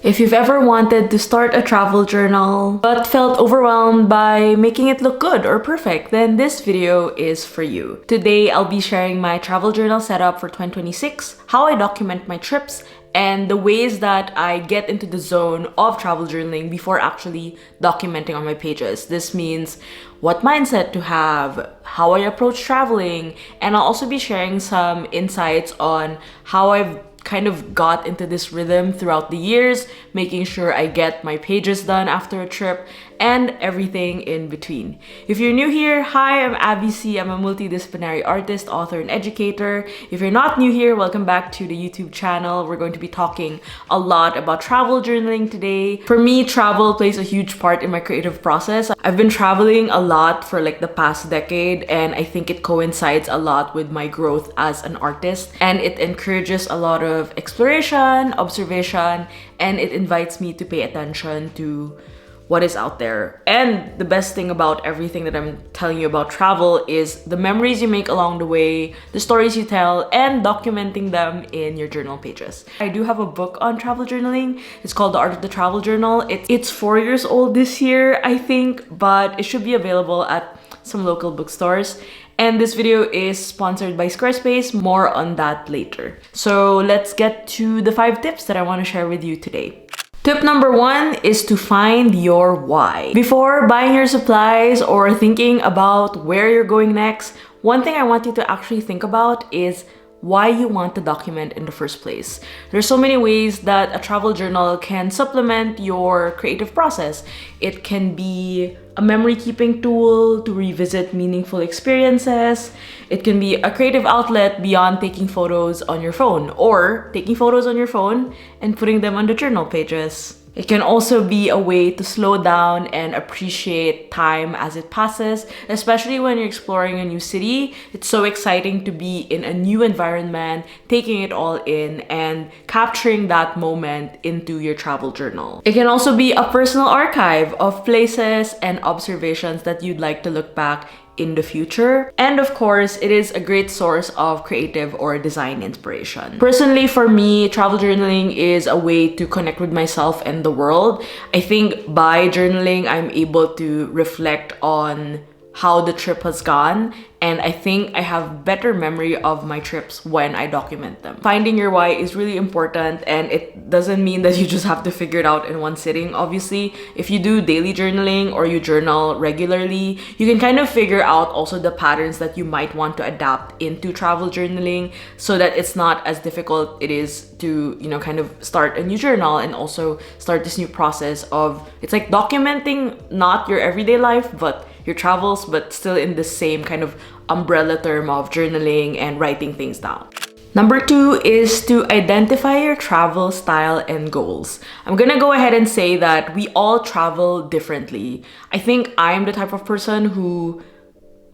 If you've ever wanted to start a travel journal but felt overwhelmed by making it look good or perfect, then this video is for you. Today, I'll be sharing my travel journal setup for 2026, how I document my trips, and the ways that I get into the zone of travel journaling before actually documenting on my pages. This means what mindset to have, how I approach traveling, and I'll also be sharing some insights on how I've kind of got into this rhythm throughout the years, making sure I get my pages done after a trip, and everything in between. If you're new here, hi, I'm Abbey. I'm a multidisciplinary artist, author, and educator. If you're not new here, welcome back to the YouTube channel. We're going to be talking a lot about travel journaling today. For me, travel plays a huge part in my creative process. I've been traveling a lot for like the past decade, and I think it coincides a lot with my growth as an artist, and it encourages a lot of exploration, observation, and it invites me to pay attention to what is out there. And the best thing about everything that I'm telling you about travel is the memories you make along the way, the stories you tell, and documenting them in your journal pages. I do have a book on travel journaling. It's called The Art of the Travel Journal. It's 4 years old this year, I think, but it should be available at some local bookstores. And this video is sponsored by Squarespace. More on that later. So let's get to the 5 tips that I want to share with you today. Tip number 1 is to find your why. Before buying your supplies or thinking about where you're going next, one thing I want you to actually think about is why you want to document in the first place. There's so many ways that a travel journal can supplement your creative process. It can be a memory keeping tool to revisit meaningful experiences. It can be a creative outlet beyond taking photos on your phone, or taking photos on your phone and putting them on the journal pages. It can also be a way to slow down and appreciate time as it passes, especially when you're exploring a new city. It's so exciting to be in a new environment, taking it all in and capturing that moment into your travel journal. It can also be a personal archive of places and observations that you'd like to look back in the future. And of course, it is a great source of creative or design inspiration. Personally, for me, travel journaling is a way to connect with myself and the world. I think by journaling, I'm able to reflect on how the trip has gone, and I think I have better memory of my trips when I document them. Finding your why is really important, and it doesn't mean that you just have to figure it out in one sitting. Obviously, if you do daily journaling or you journal regularly, you can kind of figure out also the patterns that you might want to adapt into travel journaling so that it's not as difficult it is to, kind of start a new journal and also start this new process of, it's like documenting not your everyday life, but your travels, but still in the same kind of umbrella term of journaling and writing things down. Number 2 is to identify your travel style and goals. I'm gonna go ahead and say that we all travel differently. I think I'm the type of person who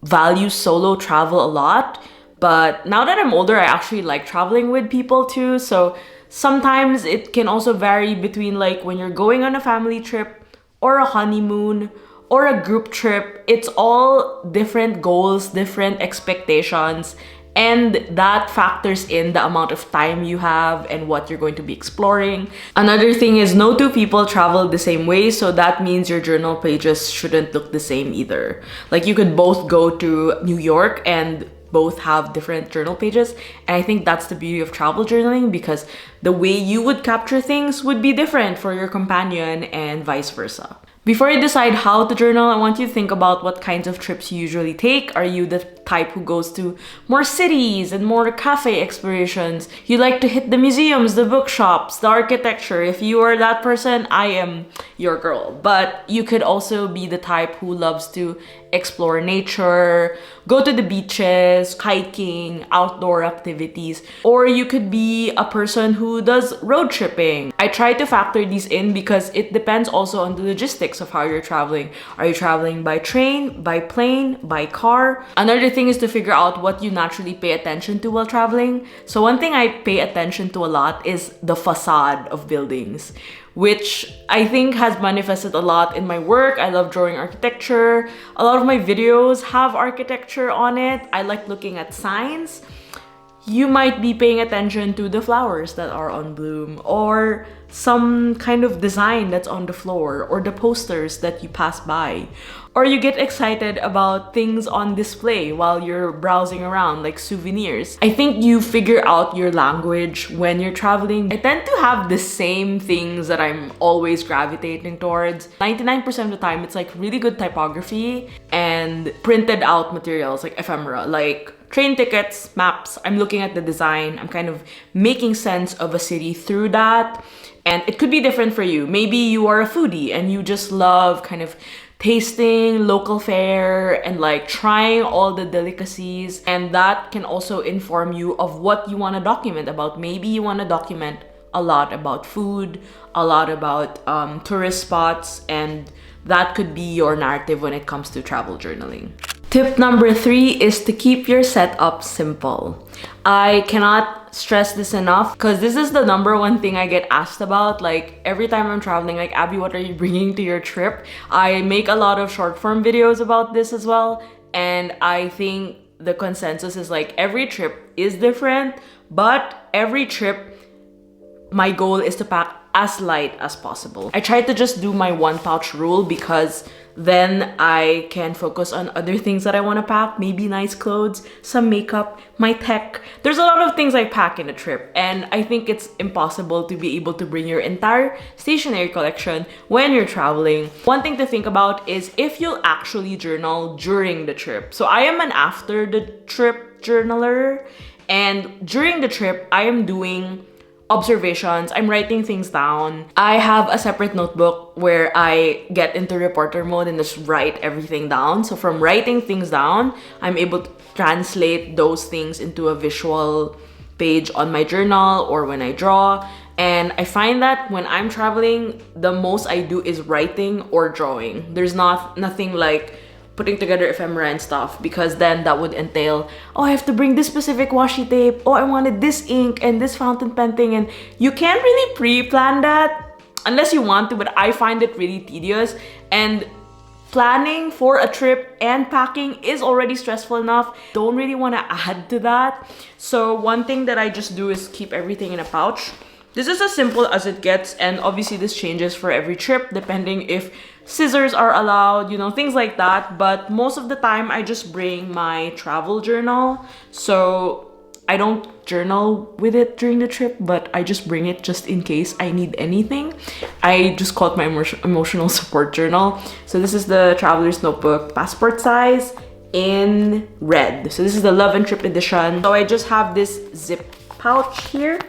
values solo travel a lot, but now that I'm older, I actually like traveling with people too. So sometimes it can also vary between like when you're going on a family trip or a honeymoon or a group trip. It's all different goals, different expectations, and that factors in the amount of time you have and what you're going to be exploring. Another thing is no two people travel the same way, so that means your journal pages shouldn't look the same either. Like you could both go to New York and both have different journal pages, and I think that's the beauty of travel journaling, because the way you would capture things would be different for your companion and vice versa. Before you decide how to journal, I want you to think about what kinds of trips you usually take. Are you the type who goes to more cities and more cafe explorations? You like to hit the museums, the bookshops, the architecture. If you are that person, I am your girl. But you could also be the type who loves to explore nature, go to the beaches, hiking, outdoor activities, or you could be a person who does road tripping. I try to factor these in because it depends also on the logistics of how you're traveling. Are you traveling by train, by plane, by car? Another thing is to figure out what you naturally pay attention to while traveling. So one thing I pay attention to a lot is the facade of buildings, which I think has manifested a lot in my work. I love drawing architecture. A lot of my videos have architecture on it. I like looking at signs. you might be paying attention to the flowers that are on bloom, or some kind of design that's on the floor, or the posters that you pass by. Or you get excited about things on display while you're browsing around, like souvenirs. I think you figure out your language when you're traveling. I tend to have the same things that I'm always gravitating towards. 99% of the time, it's like really good typography and printed out materials, like ephemera, like train tickets, maps. I'm looking at the design. I'm kind of making sense of a city through that. And it could be different for you. Maybe you are a foodie and you just love kind of tasting local fare and like trying all the delicacies, and that can also inform you of what you want to document about. Maybe you want to document a lot about food, a lot about tourist spots, and that could be your narrative when it comes to travel journaling. Tip number 3 is to keep your setup simple. I cannot stress this enough because this is the number one thing I get asked about. Like every time I'm traveling, like, Abby, what are you bringing to your trip? I make a lot of short form videos about this as well. And I think the consensus is like every trip is different, but every trip, my goal is to pack as light as possible. I try to just do my 1 pouch rule because then I can focus on other things that I want to pack. Maybe nice clothes, some makeup, my tech. There's a lot of things I pack in a trip, and I think it's impossible to be able to bring your entire stationery collection when you're traveling. One thing to think about is if you'll actually journal during the trip. So I am an after the trip journaler, and during the trip I am doing observations. I'm writing things down. I have a separate notebook where I get into reporter mode and just write everything down. So from writing things down, I'm able to translate those things into a visual page on my journal or when I draw. And I find that when I'm traveling, the most I do is writing or drawing. There's nothing like putting together ephemera and stuff, because then that would entail, oh, I have to bring this specific washi tape, oh, I wanted this ink and this fountain pen thing, and you can't really pre-plan that unless you want to, but I find it really tedious. And planning for a trip and packing is already stressful enough. Don't really want to add to that. So one thing that I just do is keep everything in a pouch. This is as simple as it gets, and obviously this changes for every trip depending if scissors are allowed, you know, things like that. But most of the time I just bring my travel journal. So I don't journal with it during the trip, but I just bring it just in case I need anything. I just call it my emotional support journal. So this is the Traveler's Notebook passport size in red. So this is the Love and Trip edition. So I just have this zip pouch here.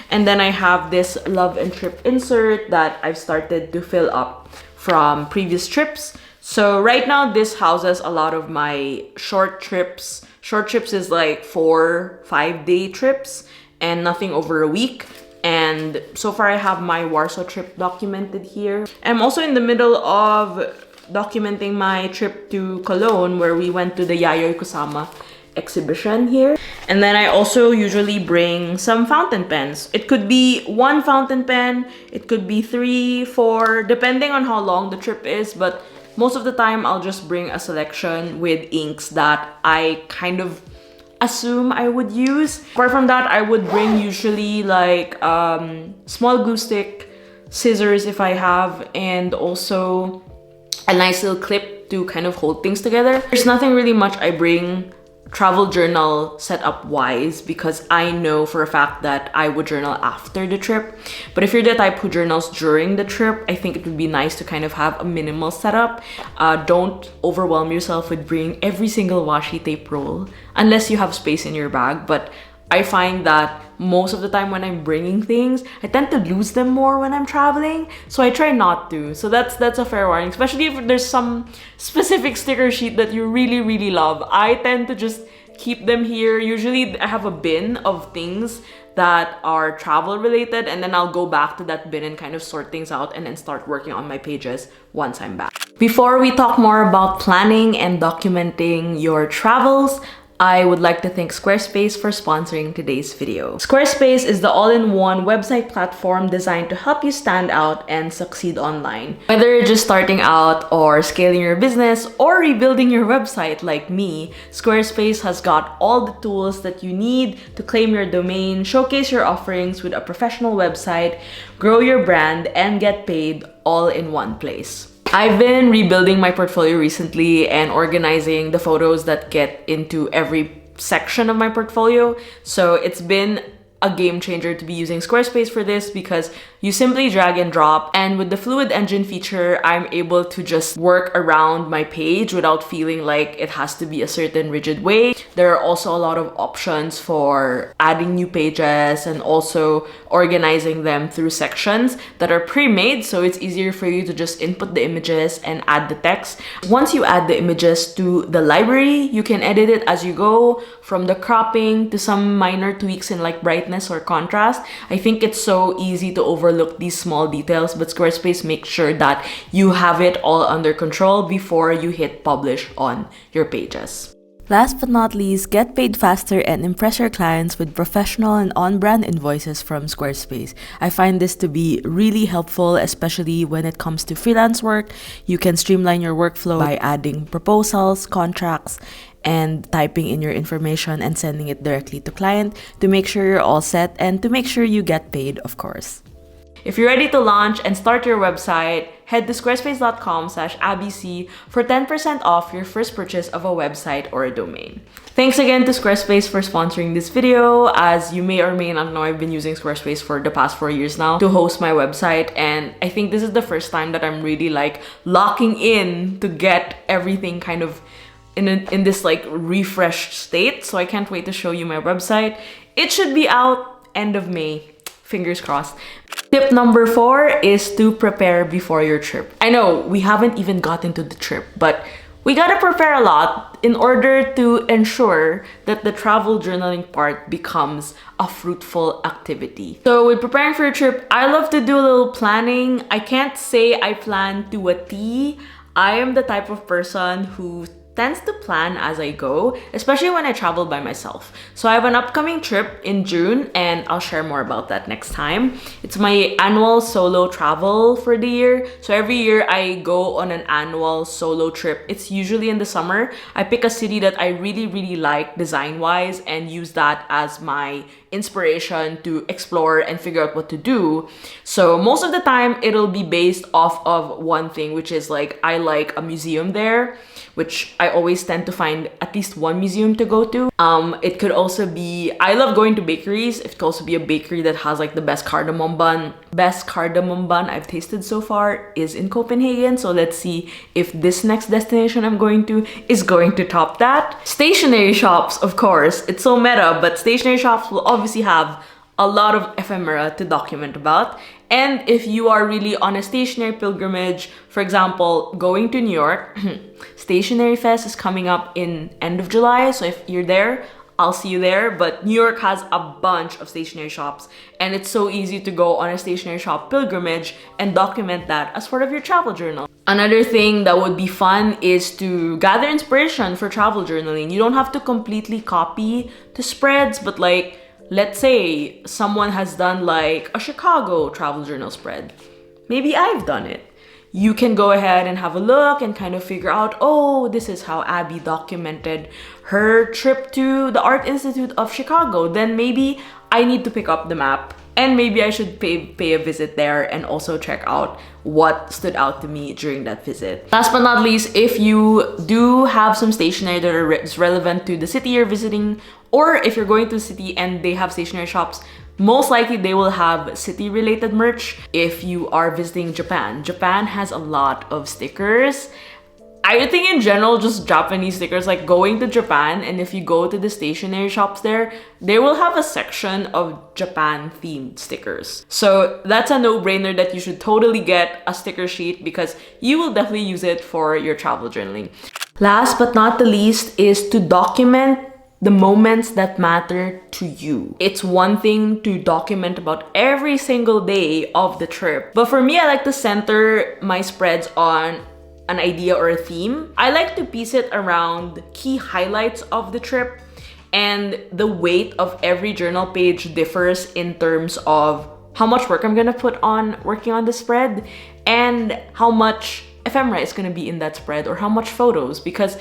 And then I have this Love and Trip insert that I've started to fill up from previous trips. So right now this houses a lot of my short trips. Short trips is like 4-5 day trips and nothing over a week. And so far I have my Warsaw trip documented here. I'm also in the middle of documenting my trip to Cologne, where we went to the Yayoi Kusama exhibition here. And then I also usually bring some fountain pens. It could be 1 fountain pen, it could be 3, 4, depending on how long the trip is, but most of the time I'll just bring a selection with inks that I kind of assume I would use. Apart from that, I would bring usually like small glue stick, scissors if I have, and also a nice little clip to kind of hold things together. There's nothing really much I bring travel journal setup wise, because I know for a fact that I would journal after the trip. But if you're the type who journals during the trip, I think it would be nice to kind of have a minimal setup. Don't overwhelm yourself with bringing every single washi tape roll unless you have space in your bag. But I find that most of the time when I'm bringing things, I tend to lose them more when I'm traveling, so I try not to. So that's a fair warning, especially if there's some specific sticker sheet that you really love. I tend to just keep them here. Usually I have a bin of things that are travel related, and then I'll go back to that bin and kind of sort things out and then start working on my pages once I'm back. Before we talk more about planning and documenting your travels, I would like to thank Squarespace for sponsoring today's video. Squarespace is the all-in-one website platform designed to help you stand out and succeed online. Whether you're just starting out or scaling your business or rebuilding your website like me, Squarespace has got all the tools that you need to claim your domain, showcase your offerings with a professional website, grow your brand, and get paid all in one place. I've been rebuilding my portfolio recently and organizing the photos that get into every section of my portfolio. So it's been a game changer to be using Squarespace for this because you simply drag and drop, and with the fluid engine feature, I'm able to just work around my page without feeling like it has to be a certain rigid way. There are also a lot of options for adding new pages and also organizing them through sections that are pre-made, so it's easier for you to just input the images and add the text. Once you add the images to the library, you can edit it as you go, from the cropping to some minor tweaks in like brightness or contrast. I think it's so easy to overlook these small details, but Squarespace makes sure that you have it all under control before you hit publish on your pages. Last but not least, get paid faster and impress your clients with professional and on-brand invoices from Squarespace. I find this to be really helpful, especially when it comes to freelance work. You can streamline your workflow by adding proposals, contracts, and typing in your information and sending it directly to client to make sure you're all set and to make sure you get paid, of course. If you're ready to launch and start your website, head to squarespace.com/abc for 10% off your first purchase of a website or a domain. Thanks again to Squarespace for sponsoring this video. As you may or may not know, I've been using Squarespace for the past 4 years now to host my website, and I think this is the first time that I'm really like locking in to get everything kind of in this like refreshed state. So I can't wait to show you my website. It should be out end of May. Fingers crossed. Tip number 4 is to prepare before your trip. I know we haven't even gotten to the trip, but we gotta prepare a lot in order to ensure that the travel journaling part becomes a fruitful activity. So with preparing for your trip, I love to do a little planning. I can't say I plan to a T. I am the type of person who tends to plan as I go, especially when I travel by myself. So I have an upcoming trip in June, and I'll share more about that next time. It's my annual solo travel for the year. So every year I go on an annual solo trip. It's usually in the summer. I pick a city that I really like design-wise and use that as my inspiration to explore and figure out what to do. So most of the time it'll be based off of one thing, which is like I like a museum there, which I always tend to find at least one museum to go to. It could also be, I love going to bakeries. It could also be a bakery that has like the best cardamom bun. Best cardamom bun I've tasted so far is in Copenhagen. So let's see if this next destination I'm going to is going to top that. Stationery shops, of course. It's so meta, but stationery shops will obviously have a lot of ephemera to document about. And if you are really on a stationery pilgrimage, for example, going to New York, Stationery Fest is coming up in end of July. So if you're there, I'll see you there. But New York has a bunch of stationery shops, and it's so easy to go on a stationery shop pilgrimage and document that as part of your travel journal. Another thing that would be fun is to gather inspiration for travel journaling. You don't have to completely copy the spreads, but like, let's say someone has done like a Chicago travel journal spread. Maybe I've done it. You can go ahead and have a look and kind of figure out, oh, this is how Abby documented her trip to the Art Institute of Chicago. Then maybe I need to pick up the map, and maybe I should pay a visit there and also check out what stood out to me during that visit. Last but not least, if you do have some stationery that is relevant to the city you're visiting, or if you're going to a city and they have stationery shops, most likely they will have city-related merch. If you are visiting Japan, Japan has a lot of stickers. I think in general, just Japanese stickers, like going to Japan, and if you go to the stationery shops there, they will have a section of Japan-themed stickers. So that's a no-brainer that you should totally get a sticker sheet because you will definitely use it for your travel journaling. Last but not the least is to document the moments that matter to you. It's one thing to document about every single day of the trip, but for me, I like to center my spreads on an idea or a theme. I like to piece it around key highlights of the trip. and the weight of every journal page differs in terms of how much work I'm gonna put on working on the spread and how much ephemera is gonna be in that spread or how much photos, because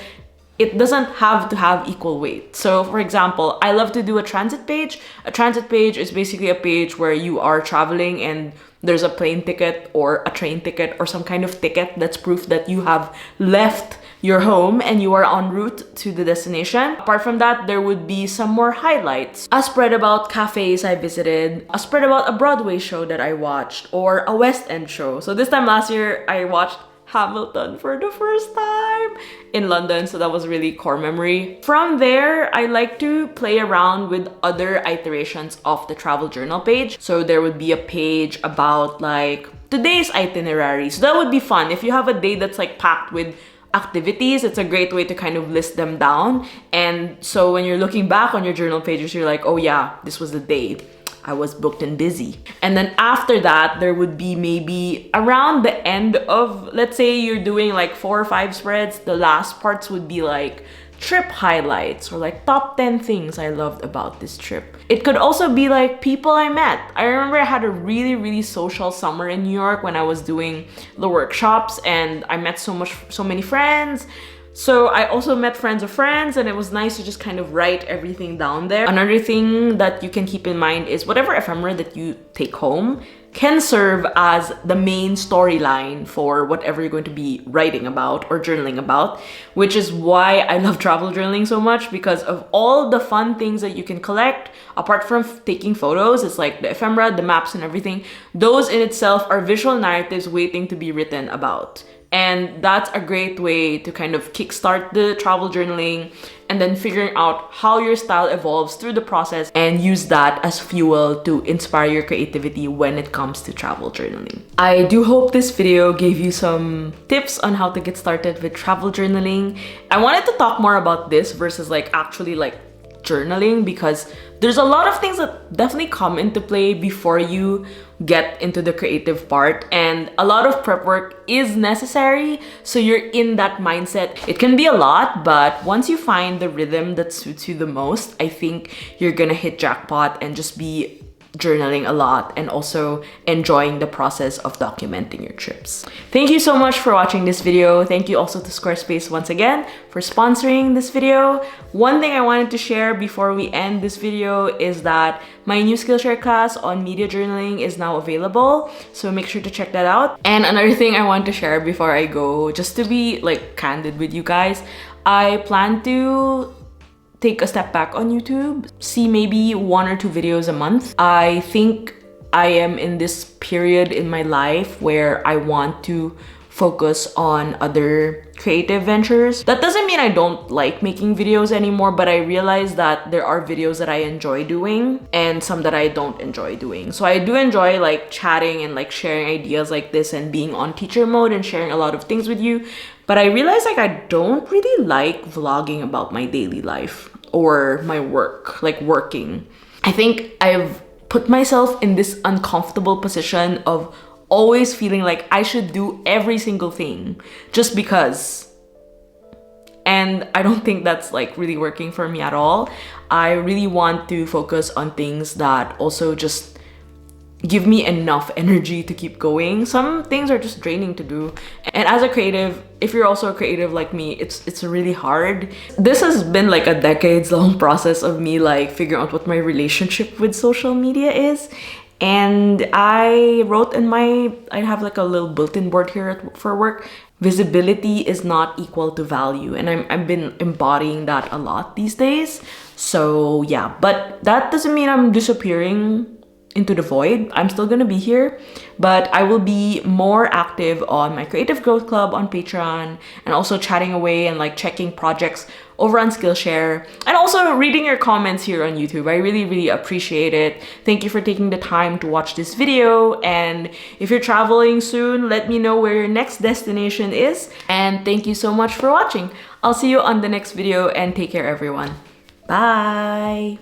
it doesn't have to have equal weight. So for example, I love to do a transit page. A transit page is basically a page where you are traveling and there's a plane ticket or a train ticket or some kind of ticket that's proof that you have left your home and you are en route to the destination. Apart from that, there would be some more highlights. A spread about cafes I visited, a spread about a Broadway show that I watched, or a West End show. So this time last year, I watched Hamilton for the first time in London, so that was really core memory. From there, I like to play around with other iterations of the travel journal page. So there would be a page about like today's itinerary. So that would be fun. If you have a day that's like packed with activities, it's a great way to kind of list them down. And so when you're looking back on your journal pages, you're like, oh yeah, this was the day I was booked and busy. And then after that, there would be maybe around the end of, let's say you're doing like 4 or 5 spreads, the last parts would be like trip highlights or like top 10 things I loved about this trip. It could also be like people I met. I remember I had a really social summer in New York when I was doing the workshops, and I met so many friends. So I also met friends of friends, and it was nice to just kind of write everything down there. Another thing that you can keep in mind is whatever ephemera that you take home can serve as the main storyline for whatever you're going to be writing about or journaling about, which is why I love travel journaling so much, because of all the fun things that you can collect. Apart from taking photos, it's like the ephemera, the maps and everything. Those in itself are visual narratives waiting to be written about. And that's a great way to kind of kickstart the travel journaling and then figuring out how your style evolves through the process and use that as fuel to inspire your creativity when it comes to travel journaling. I do hope this video gave you some tips on how to get started with travel journaling. I wanted to talk more about this versus like actually like journaling, because there's a lot of things that definitely come into play before you get into the creative part, and a lot of prep work is necessary, so you're in that mindset. It can be a lot, but once you find the rhythm that suits you the most, I think you're gonna hit jackpot and just be journaling a lot and also enjoying the process of documenting your trips. Thank you so much for watching this video. Thank you also to Squarespace once again for sponsoring this video. One thing I wanted to share before we end this video is that my new Skillshare class on media journaling is now available, so make sure to check that out. And another thing I want to share before I go, just to be like candid with you guys, I plan to take a step back on YouTube, see maybe 1 or 2 videos a month. I think I am in this period in my life where I want to focus on other creative ventures. That doesn't mean I don't like making videos anymore, but I realize that there are videos that I enjoy doing and some that I don't enjoy doing. So I do enjoy like chatting and like sharing ideas like this and being on teacher mode and sharing a lot of things with you. But I realize like I don't really like vlogging about my daily life or my work, like working. I think I've put myself in this uncomfortable position of always feeling like I should do every single thing just because. And I don't think that's like really working for me at all. I really want to focus on things that also just give me enough energy to keep going. Some things are just draining to do. And as a creative, if you're also a creative like me, it's really hard. This has been like a decades-long process of me like figuring out what my relationship with social media is. And I wrote in I have like a little bulletin board here for work. Visibility is not equal to value. And I've been embodying that a lot these days. So yeah, but that doesn't mean I'm disappearing into the void. I'm still gonna be here, but I will be more active on my Creative Growth Club on Patreon and also chatting away and like checking projects over on Skillshare and also reading your comments here on YouTube. I really appreciate it. Thank you for taking the time to watch this video, and if you're traveling soon, let me know where your next destination is, and thank you so much for watching. I'll see you on the next video and take care everyone. Bye!